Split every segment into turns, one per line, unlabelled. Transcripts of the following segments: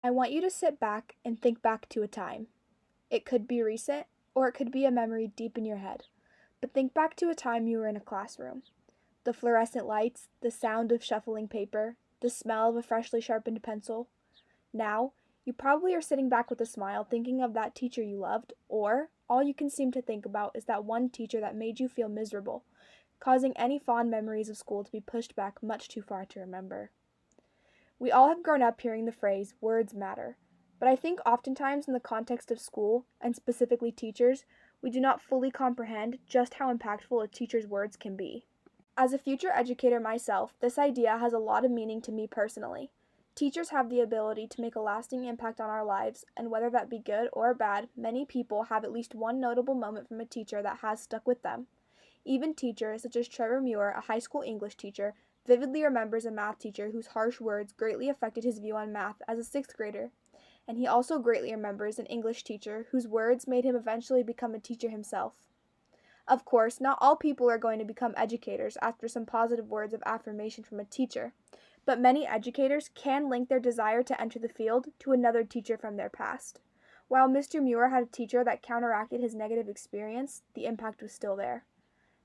I want you to sit back and think back to a time. It could be recent, or it could be a memory deep in your head. But think back to a time you were in a classroom. The fluorescent lights, the sound of shuffling paper, the smell of a freshly sharpened pencil. Now, you probably are sitting back with a smile thinking of that teacher you loved, or all you can seem to think about is that one teacher that made you feel miserable, causing any fond memories of school to be pushed back much too far to remember. We all have grown up hearing the phrase, words matter, but I think oftentimes in the context of school, and specifically teachers, we do not fully comprehend just how impactful a teacher's words can be. As a future educator myself, this idea has a lot of meaning to me personally. Teachers have the ability to make a lasting impact on our lives, and whether that be good or bad, many people have at least one notable moment from a teacher that has stuck with them. Even teachers, such as Trevor Muir, a high school English teacher, vividly remembers a math teacher whose harsh words greatly affected his view on math as a sixth grader. And he also greatly remembers an English teacher whose words made him eventually become a teacher himself. Of course, not all people are going to become educators after some positive words of affirmation from a teacher, but many educators can link their desire to enter the field to another teacher from their past. While Mr. Muir had a teacher that counteracted his negative experience, the impact was still there.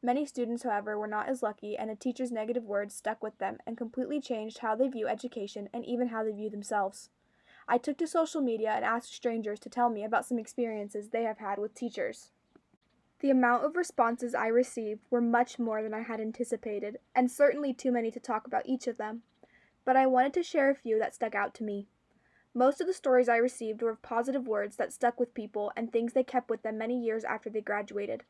Many students, however, were not as lucky, and a teacher's negative words stuck with them and completely changed how they view education and even how they view themselves. I took to social media and asked strangers to tell me about some experiences they have had with teachers. The amount of responses I received were much more than I had anticipated, and certainly too many to talk about each of them, but I wanted to share a few that stuck out to me. Most of the stories I received were of positive words that stuck with people and things they kept with them many years after they graduated.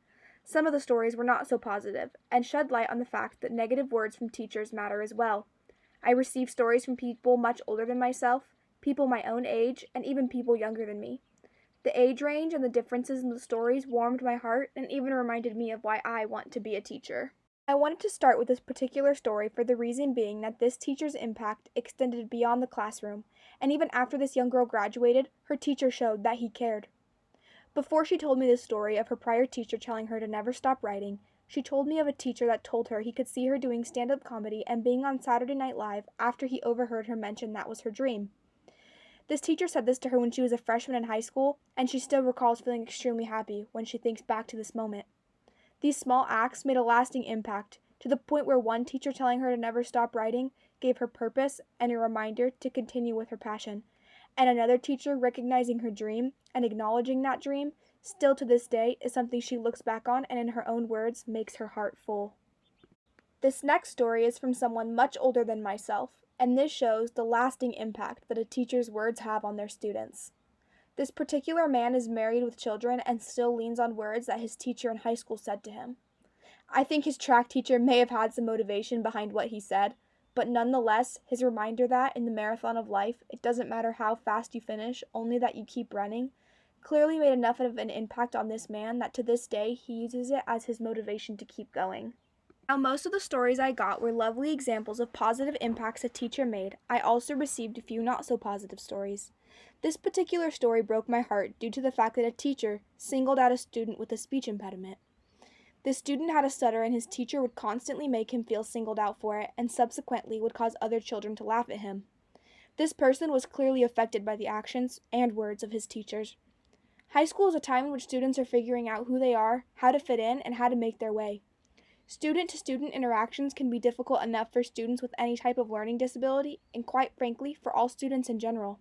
Some of the stories were not so positive, and shed light on the fact that negative words from teachers matter as well. I received stories from people much older than myself, people my own age, and even people younger than me. The age range and the differences in the stories warmed my heart and even reminded me of why I want to be a teacher. I wanted to start with this particular story for the reason being that this teacher's impact extended beyond the classroom, and even after this young girl graduated, her teacher showed that he cared. Before she told me the story of her prior teacher telling her to never stop writing, she told me of a teacher that told her he could see her doing stand up comedy and being on Saturday Night Live after he overheard her mention that was her dream. This teacher said this to her when she was a freshman in high school, and she still recalls feeling extremely happy when she thinks back to this moment. These small acts made a lasting impact, to the point where one teacher telling her to never stop writing gave her purpose and a reminder to continue with her passion, and another teacher recognizing her dream and acknowledging that dream, still to this day, is something she looks back on and in her own words makes her heart full. This next story is from someone much older than myself, and this shows the lasting impact that a teacher's words have on their students. This particular man is married with children and still leans on words that his teacher in high school said to him. I think his track teacher may have had some motivation behind what he said, but nonetheless, his reminder that in the marathon of life, it doesn't matter how fast you finish, only that you keep running, clearly made enough of an impact on this man that to this day he uses it as his motivation to keep going. Now, most of the stories I got were lovely examples of positive impacts a teacher made. I also received a few not so positive stories. This particular story broke my heart due to the fact that a teacher singled out a student with a speech impediment. This student had a stutter, and his teacher would constantly make him feel singled out for it, and subsequently would cause other children to laugh at him. This person was clearly affected by the actions and words of his teachers. High school is a time in which students are figuring out who they are, how to fit in, and how to make their way. Student to student interactions can be difficult enough for students with any type of learning disability, and quite frankly, for all students in general.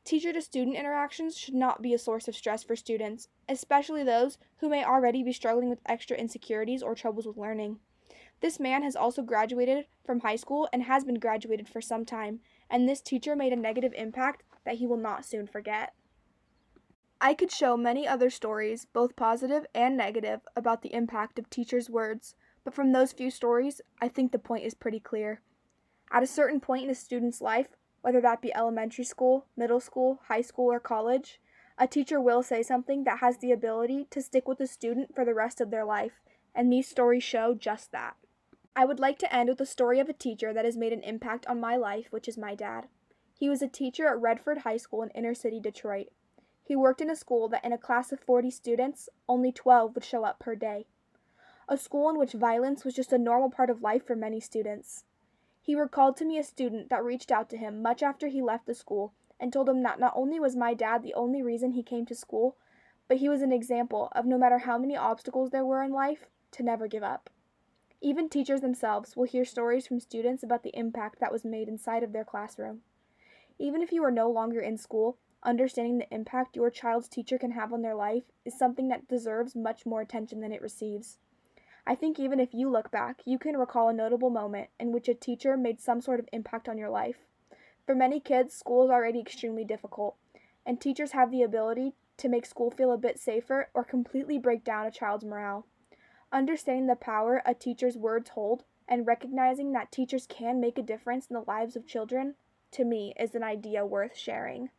Teacher to student interactions should not be a source of stress for students, especially those who may already be struggling with extra insecurities or troubles with learning. This man has also graduated from high school and has been graduated for some time, and this teacher made a negative impact that he will not soon forget. I could show many other stories, both positive and negative, about the impact of teachers' words, but from those few stories, I think the point is pretty clear. At a certain point in a student's life, whether that be elementary school, middle school, high school, or college, a teacher will say something that has the ability to stick with a student for the rest of their life, and these stories show just that. I would like to end with a story of a teacher that has made an impact on my life, which is my dad. He was a teacher at Redford High School in inner city Detroit. He worked in a school that in a class of 40 students, only 12 would show up per day. A school in which violence was just a normal part of life for many students. He recalled to me a student that reached out to him much after he left the school and told him that not only was my dad the only reason he came to school, but he was an example of no matter how many obstacles there were in life, to never give up. Even teachers themselves will hear stories from students about the impact that was made inside of their classroom. Even if you are no longer in school, understanding the impact your child's teacher can have on their life is something that deserves much more attention than it receives. I think even if you look back, you can recall a notable moment in which a teacher made some sort of impact on your life. For many kids, school is already extremely difficult, and teachers have the ability to make school feel a bit safer or completely break down a child's morale. Understanding the power a teacher's words hold and recognizing that teachers can make a difference in the lives of children, to me, is an idea worth sharing.